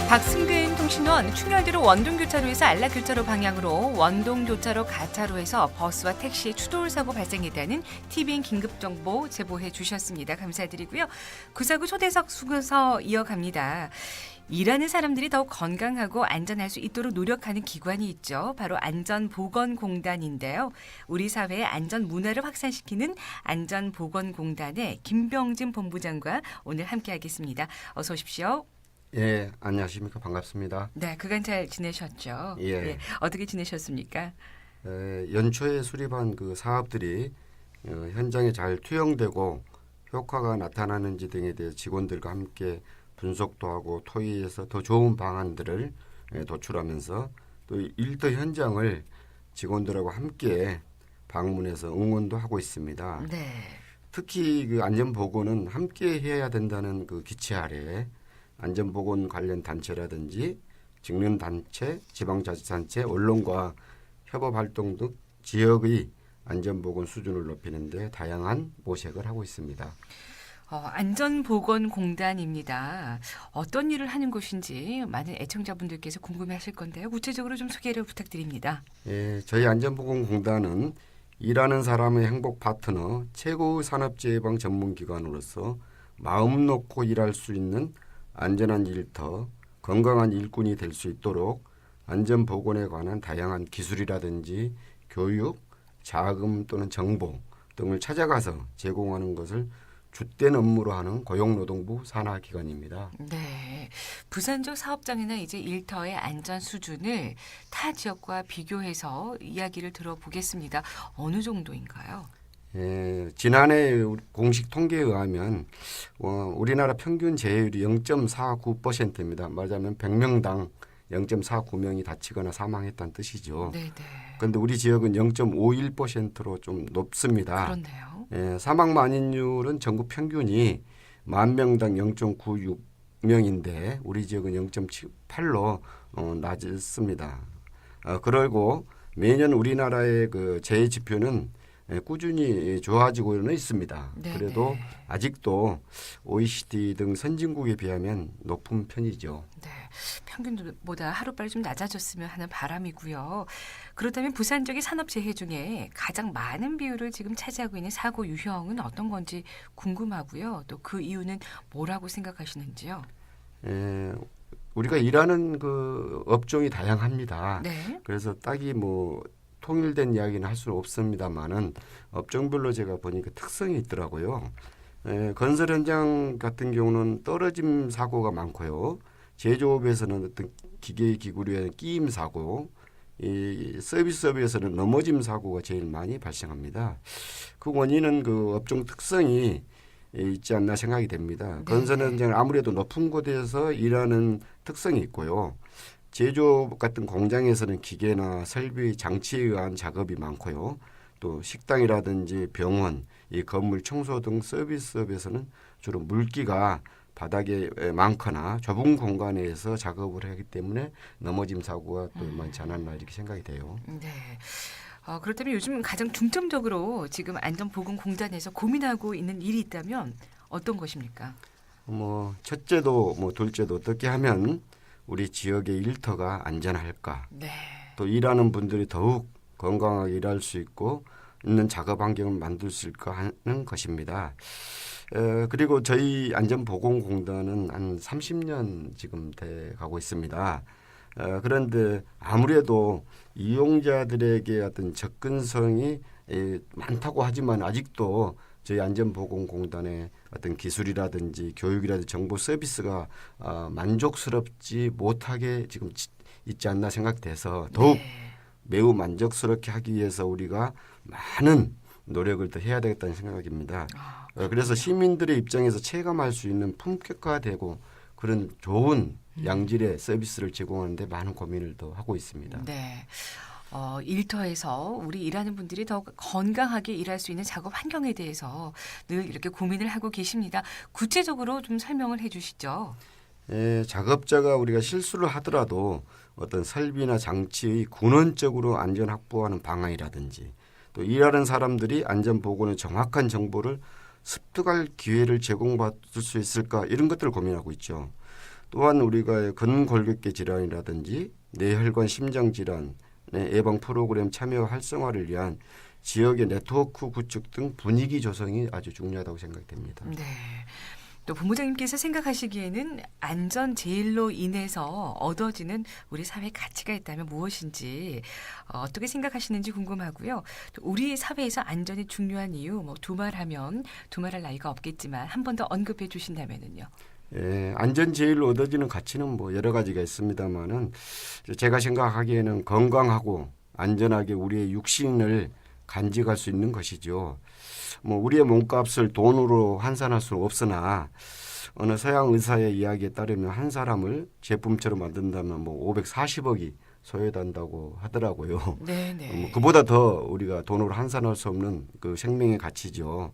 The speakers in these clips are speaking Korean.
박승근 통신원 충혈대로 원동교차로에서 안락교차로 방향으로 원동교차로 가차로에서 버스와 택시의 추돌 사고 발생했다는 TVN 긴급정보 제보해 주셨습니다. 감사드리고요. 구사구 초대석 수고서 이어갑니다. 일하는 사람들이 더욱 건강하고 안전할 수 있도록 노력하는 기관이 있죠. 바로 안전보건공단인데요. 우리 사회의 안전 문화를 확산시키는 안전보건공단의 김병진 본부장과 오늘 함께하겠습니다. 어서 오십시오. 예, 안녕하십니까. 반갑습니다. 네, 그간 잘 지내셨죠? 예. 네, 어떻게 지내셨습니까? 연초에 수립한 그 사업들이 현장에 잘 투영되고 효과가 나타나는지 등에 대해 직원들과 함께 분석도 하고 토의해서 더 좋은 방안들을 도출하면서 또 일터 현장을 직원들하고 함께 방문해서 응원도 하고 있습니다. 네. 특히 그 안전보건은 함께 해야 된다는 그 기치 아래 안전보건 관련 단체라든지 직능단체, 지방자치단체, 언론과 협업활동 등 지역의 안전보건 수준을 높이는 데 다양한 모색을 하고 있습니다. 안전보건공단입니다. 어떤 일을 하는 곳인지 많은 애청자분들께서 궁금해하실 건데요. 구체적으로 좀 소개를 부탁드립니다. 예, 저희 안전보건공단은 일하는 사람의 행복 파트너, 최고의 산업재해 예방 전문기관으로서 마음 놓고 일할 수 있는 안전한 일터, 건강한 일꾼이 될 수 있도록 안전보건에 관한 다양한 기술이라든지 교육, 자금 또는 정보 등을 찾아가서 제공하는 것을 주된 업무로 하는 고용노동부 산하기관입니다. 네, 부산적 사업장이나 이제 일터의 안전 수준을 타 지역과 비교해서 이야기를 들어보겠습니다. 어느 정도인가요? 지난해 공식 통계에 의하면 우리나라 평균 재해율이 0.49%입니다. 말하자면 100명당 0.49명이 다치거나 사망했다는 뜻이죠. 네네. 그런데 우리 지역은 0.51%로 좀 높습니다. 그렇네요. 사망 만인율은 전국 평균이 10,000명당 0.96명인데 우리 지역은 0.78로 낮습니다. 그리고 매년 우리나라의 그 재해 지표는 꾸준히 좋아지고는 있습니다. 네네. 그래도 아직도 OECD 등 선진국에 비하면 높은 편이죠. 네, 평균보다 하루빨리 좀 낮아졌으면 하는 바람이고요. 그렇다면 부산 지역의 산업재해 중에 가장 많은 비율을 지금 차지하고 있는 사고 유형은 어떤 건지 궁금하고요. 또 그 이유는 뭐라고 생각하시는지요? 우리가 일하는 그 업종이 다양합니다. 네. 그래서 딱히 뭐 통일된 이야기는 할 수는 없습니다만은 업종별로 제가 보니까 특성이 있더라고요. 건설 현장 같은 경우는 떨어짐 사고가 많고요. 제조업에서는 어떤 기계 기구류의 끼임 사고, 이 서비스업에서는 넘어짐 사고가 제일 많이 발생합니다. 그 원인은 그 업종 특성이 있지 않나 생각이 됩니다. 네. 건설 현장은 아무래도 높은 곳에서 일하는 특성이 있고요. 제조업 같은 공장에서는 기계나 설비, 장치에 의한 작업이 많고요. 또 식당이라든지 병원, 이 건물 청소 등 서비스업에서는 주로 물기가 바닥에 많거나 좁은 공간에서 작업을 하기 때문에 넘어짐 사고가 또 많지 않았나 이렇게 생각이 돼요. 네. 그렇다면 요즘 가장 중점적으로 지금 안전보건공단에서 고민하고 있는 일이 있다면 어떤 것입니까? 첫째도 둘째도 어떻게 하면 우리 지역의 일터가 안전할까? 네. 또 일하는 분들이 더욱 건강하게 일할 수 있고 있는 작업 환경을 만들 수 있을까 하는 것입니다. 그리고 저희 안전보건공단은 한 30년 지금 돼 가고 있습니다. 그런데 아무래도 이용자들에게 어떤 접근성이 많다고 하지만 아직도 저희 안전보건공단의 어떤 기술이라든지 교육이라든지 정보 서비스가 만족스럽지 못하게 지금 있지 않나 생각돼서 더욱 매우 만족스럽게 하기 위해서 우리가 많은 노력을 더 해야 되겠다는 생각입니다. 그래서 시민들의 입장에서 체감할 수 있는 품격화되고 그런 좋은 양질의 서비스를 제공하는 데 많은 고민을 더 하고 있습니다. 네. 일터에서 우리 일하는 분들이 더 건강하게 일할 수 있는 작업 환경에 대해서 늘 이렇게 고민을 하고 계십니다. 구체적으로 좀 설명을 해 주시죠. 작업자가 우리가 실수를 하더라도 어떤 설비나 장치의 근원적으로 안전 확보하는 방안이라든지 또 일하는 사람들이 안전보건의 정확한 정보를 습득할 기회를 제공받을 수 있을까 이런 것들을 고민하고 있죠. 또한 우리가 근골격계 질환이라든지 뇌혈관 심장 질환의 예방 프로그램 참여 활성화를 위한 지역의 네트워크 구축 등 분위기 조성이 아주 중요하다고 생각됩니다. 네. 또 본부장님께서 생각하시기에는 안전 제일로 인해서 얻어지는 우리 사회 가치가 있다면 무엇인지 어떻게 생각하시는지 궁금하고요. 또 우리 사회에서 안전이 중요한 이유 두말하면 두말할 나위가 없겠지만 한 번 더 언급해 주신다면은요. 예, 안전 제일로 얻어지는 가치는 뭐 여러 가지가 있습니다만은 제가 생각하기에는 건강하고 안전하게 우리의 육신을 간직할 수 있는 것이죠. 뭐 우리의 몸값을 돈으로 환산할 수는 없으나 어느 서양 의사의 이야기에 따르면 한 사람을 제품처럼 만든다면 뭐 540억이 소요된다고 하더라고요. 네네. 그보다 더 우리가 돈으로 환산할 수 없는 그 생명의 가치죠.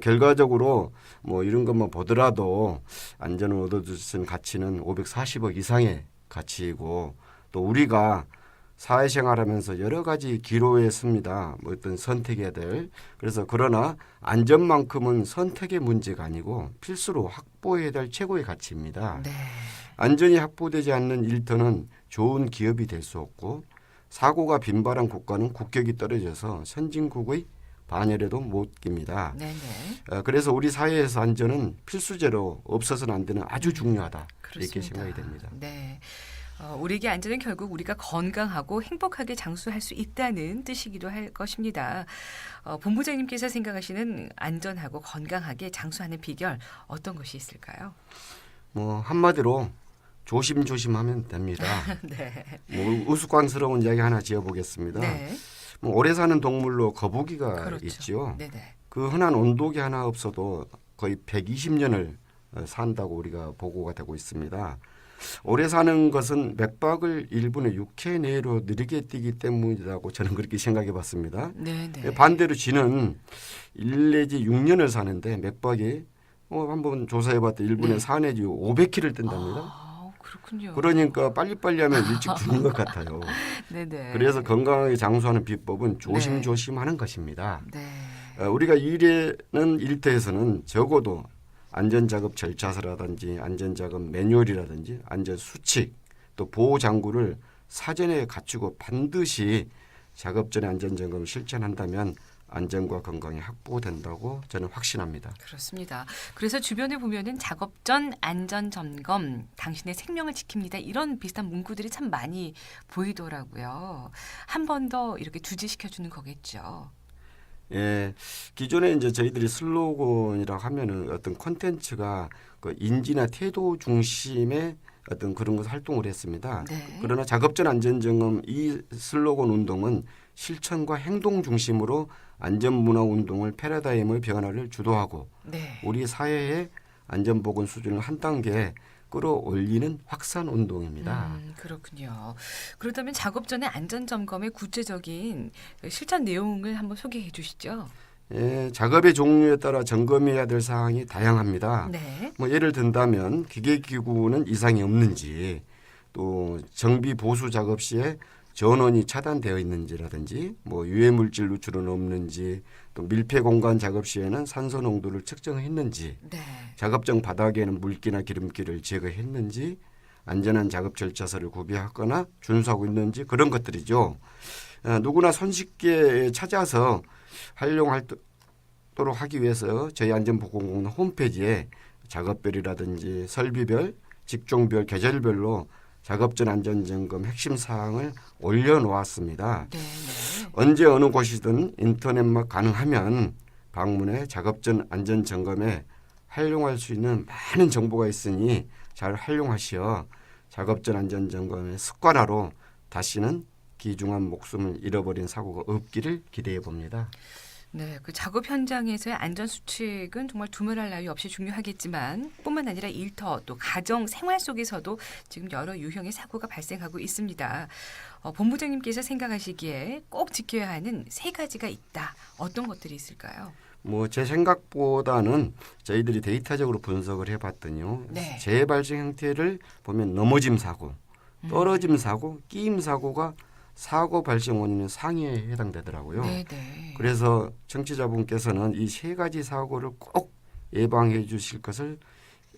결과적으로 뭐 이런 것만 보더라도 안전을 얻어줄 수 있는 가치는 540억 이상의 가치이고 또 우리가 사회생활하면서 여러 가지 기로에 씁니다. 뭐 어떤 선택해야 될. 그래서 그러나 안전만큼은 선택의 문제가 아니고 필수로 확보해야 될 최고의 가치입니다. 네. 안전이 확보되지 않는 일터는 좋은 기업이 될 수 없고 사고가 빈발한 국가는 국격이 떨어져서 선진국의 반열에도 못 깁니다. 네네. 그래서 우리 사회에서 안전은 필수제로 없어서는 안 되는 아주 중요하다. 그렇습니다. 이렇게 생각이 됩니다. 네. 우리에게 안전은 결국 우리가 건강하고 행복하게 장수할 수 있다는 뜻이기도 할 것입니다. 본부장님께서 생각하시는 안전하고 건강하게 장수하는 비결 어떤 것이 있을까요? 뭐 한마디로 조심조심하면 됩니다. 네. 뭐 우스꽝스러운 이야기 하나 지어보겠습니다. 네. 뭐 오래 사는 동물로 거북이가 그렇죠. 있죠. 네네. 그 흔한 온도계 하나 없어도 거의 120년을 산다고 우리가 보고가 되고 있습니다. 오래 사는 것은 맥박을 1분에 6회 내로 느리게 뛰기 때문이라고 저는 그렇게 생각해 봤습니다. 네네. 반대로 쥐는 1 내지 6년을 사는데 맥박이 한번 조사해 봤더니 1분에 네. 4 내지 500km를 뛴답니다. 그렇군요. 그러니까 빨리빨리 하면 일찍 죽는 것 같아요. 네네. 그래서 건강하게 장수하는 비법은 조심조심하는 것입니다. 네. 우리가 일하는 일터에서는 적어도 안전작업 절차서라든지 안전작업 매뉴얼이라든지 안전수칙 또 보호장구를 사전에 갖추고 반드시 작업 전에 안전점검을 실천한다면 안전과 건강이 확보된다고 저는 확신합니다. 그렇습니다. 그래서 주변에 보면은 작업 전 안전 점검, 당신의 생명을 지킵니다. 이런 비슷한 문구들이 참 많이 보이더라고요. 한 번 더 이렇게 두지시켜주는 거겠죠. 예, 기존에 이제 저희들이 슬로건이라고 하면은 어떤 콘텐츠가 그 인지나 태도 중심의 어떤 그런 것 활동을 했습니다. 네. 그러나 작업 전 안전점검 이 슬로건 운동은 실천과 행동 중심으로 안전문화 운동을 패러다임의 변화를 주도하고 네. 우리 사회의 안전보건 수준을 한 단계 끌어올리는 확산 운동입니다. 그렇군요. 그렇다면 작업 전에 안전 점검의 구체적인 실천 내용을 한번 소개해 주시죠. 예, 작업의 종류에 따라 점검해야 될 사항이 다양합니다. 네. 뭐 예를 든다면 기계기구는 이상이 없는지 또 정비 보수 작업 시에 전원이 차단되어 있는지라든지 뭐 유해물질 누출은 없는지 또 밀폐 공간 작업 시에는 산소 농도를 측정했는지 네. 작업장 바닥에는 물기나 기름기를 제거했는지 안전한 작업 절차서를 구비하거나 준수하고 있는지 그런 것들이죠. 누구나 손쉽게 찾아서 활용도록 하기 위해서 저희 안전보건공단 홈페이지에 작업별이라든지 설비별, 직종별, 계절별로 작업 전 안전점검 핵심 사항을 올려놓았습니다. 네. 네. 언제 어느 곳이든 인터넷만 가능하면 방문해 작업 전 안전점검에 활용할 수 있는 많은 정보가 있으니 잘 활용하시어 작업 전 안전점검의 습관화로 다시는 귀중한 목숨을 잃어버린 사고가 없기를 기대해 봅니다. 네, 그 작업 현장에서의 안전 수칙은 정말 두말할 나위 없이 중요하겠지만 뿐만 아니라 일터 또 가정 생활 속에서도 지금 여러 유형의 사고가 발생하고 있습니다. 본부장님께서 생각하시기에 꼭 지켜야 하는 세 가지가 있다. 어떤 것들이 있을까요? 뭐 제 생각보다는 저희들이 데이터적으로 분석을 해봤더니요. 네. 재발생 형태를 보면 넘어짐 사고, 떨어짐 사고, 끼임 사고가 사고 발생 원인의 상위에 해당되더라고요. 네네. 그래서 청취자분께서는 이 세 가지 사고를 꼭 예방해 주실 것을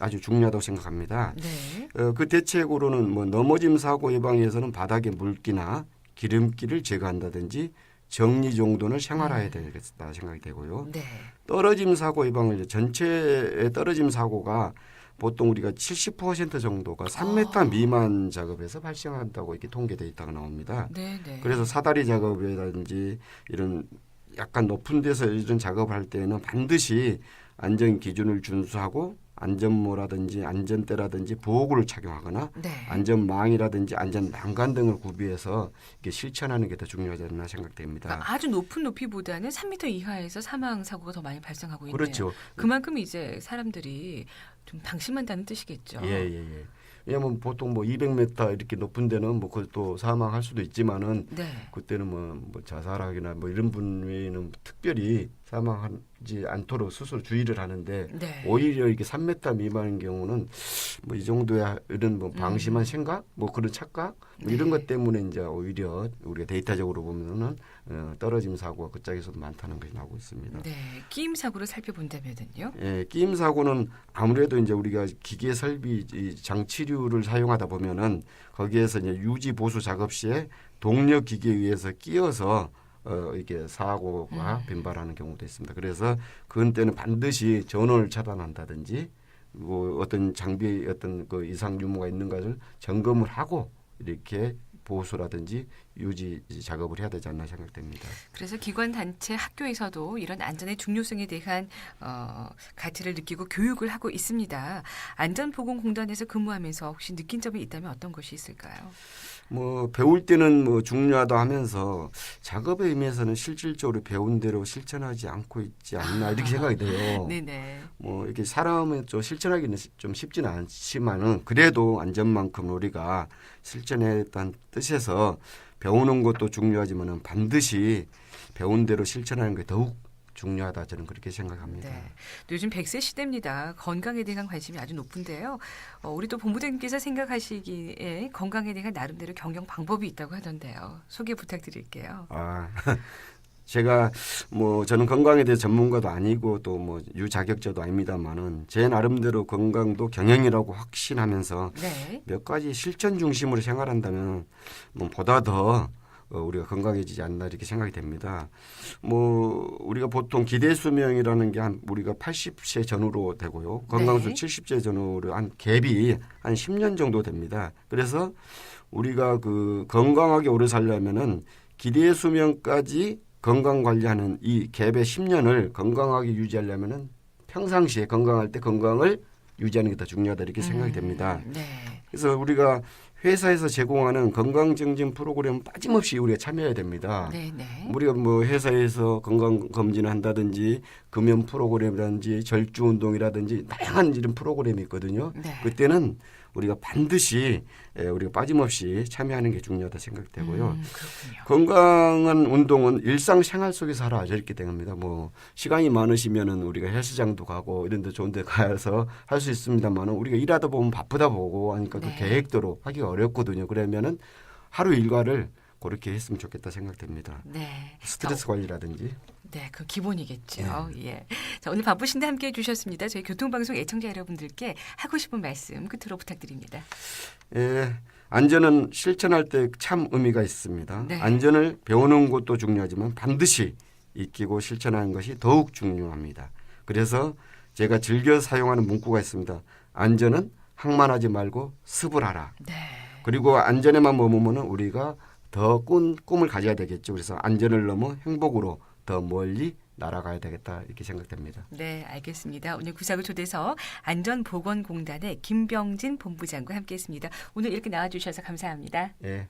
아주 중요하다고 생각합니다. 네. 그 대책으로는 뭐 넘어짐 사고 예방에서는 바닥에 물기나 기름기를 제거한다든지 정리 정돈을 생활화해야 되겠다 생각이 되고요. 네. 떨어짐 사고 예방을 이제 전체의 떨어짐 사고가 보통 우리가 70% 정도가 3m 미만 작업에서 발생한다고 이렇게 통계되어 있다가 나옵니다. 네, 네. 그래서 사다리 작업이라든지 이런 약간 높은 데서 이런 작업을 할 때는 반드시 안전 기준을 준수하고 안전모라든지 안전대라든지 보호구를 착용하거나 네. 안전망이라든지 안전난간 등을 구비해서 이게 실천하는 게 더 중요하지 않나 생각됩니다. 그러니까 아주 높은 높이보다는 3m 이하에서 사망 사고가 더 많이 발생하고 있네요. 그렇죠. 그만큼 이제 사람들이 좀 방심한다는 뜻이겠죠. 예. 왜냐하면 보통 뭐 200m 이렇게 높은 데는 뭐 그것도 사망할 수도 있지만은 네. 그때는 뭐 자살하거나 뭐 이런 분 외에는 특별히 사망하지 않도록 스스로 주의를 하는데 네. 오히려 이게 3m 미만인 경우는 뭐 이 정도의 이런 뭐 방심한 생각, 뭐 그런 착각 뭐 이런 네. 것 때문에 이제 오히려 우리가 데이터적으로 보면은 떨어짐 사고가 그 짝에서도 많다는 것이 나오고 있습니다. 네. 끼임 사고를 살펴본다면은요. 예, 끼임 사고는 아무래도 이제 우리가 기계 설비 이 장치류를 사용하다 보면은 거기에서 이제 유지 보수 작업 시에 동력 기계에 의해서 끼어서 이게 사고가 빈발하는 경우도 있습니다. 그래서 그런 때는 반드시 전원을 차단한다든지 뭐 어떤 장비에 어떤 그 이상 유무가 있는 것을 점검을 하고 이렇게 보수라든지 유지 작업을 해야 되지 않나 생각됩니다. 그래서 기관 단체 학교에서도 이런 안전의 중요성에 대한 가치를 느끼고 교육을 하고 있습니다. 안전보건공단에서 근무하면서 혹시 느낀 점이 있다면 어떤 것이 있을까요? 뭐 배울 때는 뭐 중요하다 하면서 작업의 의미에서는 실질적으로 배운 대로 실천하지 않고 있지 않나 이렇게 생각이 돼요. 네네. 뭐 이렇게 사람은 좀 실천하기는 좀 쉽지는 않지만은 그래도 안전만큼 우리가 실천했다는 뜻에서 배우는 것도 중요하지만은 반드시 배운 대로 실천하는 게 더욱 중요하다 저는 그렇게 생각합니다. 네. 요즘 100세 시대입니다. 건강에 대한 관심이 아주 높은데요. 우리 또 본부장님께서 생각하시기에 건강에 대한 나름대로 경영 방법이 있다고 하던데요. 소개 부탁드릴게요. 제가 뭐 저는 건강에 대해 전문가도 아니고 또 뭐 유자격자도 아닙니다만은 제 나름대로 건강도 경영이라고 확신하면서 네. 몇 가지 실천 중심으로 생활한다면 뭐 보다 더 우리가 건강해지지 않나 이렇게 생각이 됩니다. 뭐 우리가 보통 기대 수명이라는 게 한 우리가 80세 전후로 되고요. 건강수 네. 70세 전후로 한 갭이 한 10년 정도 됩니다. 그래서 우리가 그 건강하게 오래 살려면은 기대 수명까지 건강 관리하는 이 갭의 10년을 건강하게 유지하려면은 평상시에 건강할 때 건강을 유지하는 게 더 중요하다 이렇게 생각이 됩니다. 네. 그래서 우리가 회사에서 제공하는 건강증진 프로그램 빠짐없이 우리가 참여해야 됩니다. 네네. 우리가 뭐 회사에서 건강검진을 한다든지 금연 프로그램이라든지 절주운동이라든지 다양한 이런 프로그램이 있거든요. 네. 그때는 우리가 반드시 우리가 빠짐없이 참여하는 게 중요하다 생각되고요. 그렇군요. 건강한 운동은 일상생활 속에서 하라 이렇게 됩니다. 뭐 시간이 많으시면은 우리가 헬스장도 가고 이런 데 좋은 데 가서 할 수 있습니다만은 우리가 일하다 보면 바쁘다 보고 하니까 네. 그 계획대로 하기가 어렵거든요. 그러면은 하루 일과를 그렇게 했으면 좋겠다 생각됩니다. 네. 스트레스 관리라든지. 네, 그 기본이겠죠. 예. 자, 오늘 바쁘신데 함께 해주셨습니다. 저희 교통방송 애청자 여러분들께 하고 싶은 말씀 끝으로 부탁드립니다. 예, 안전은 실천할 때 참 의미가 있습니다. 네. 안전을 배우는 것도 중요하지만 반드시 익히고 실천하는 것이 더욱 중요합니다. 그래서 제가 즐겨 사용하는 문구가 있습니다. 안전은 항만하지 말고 습을 하라. 네. 그리고 안전에만 머무면 우리가 더 꿈을 가져야 되겠죠. 그래서 안전을 넘어 행복으로 더 멀리 날아가야 되겠다 이렇게 생각됩니다. 네, 알겠습니다. 오늘 구사구 초대서 안전보건공단의 김병진 본부장과 함께했습니다. 오늘 이렇게 나와주셔서 감사합니다. 예.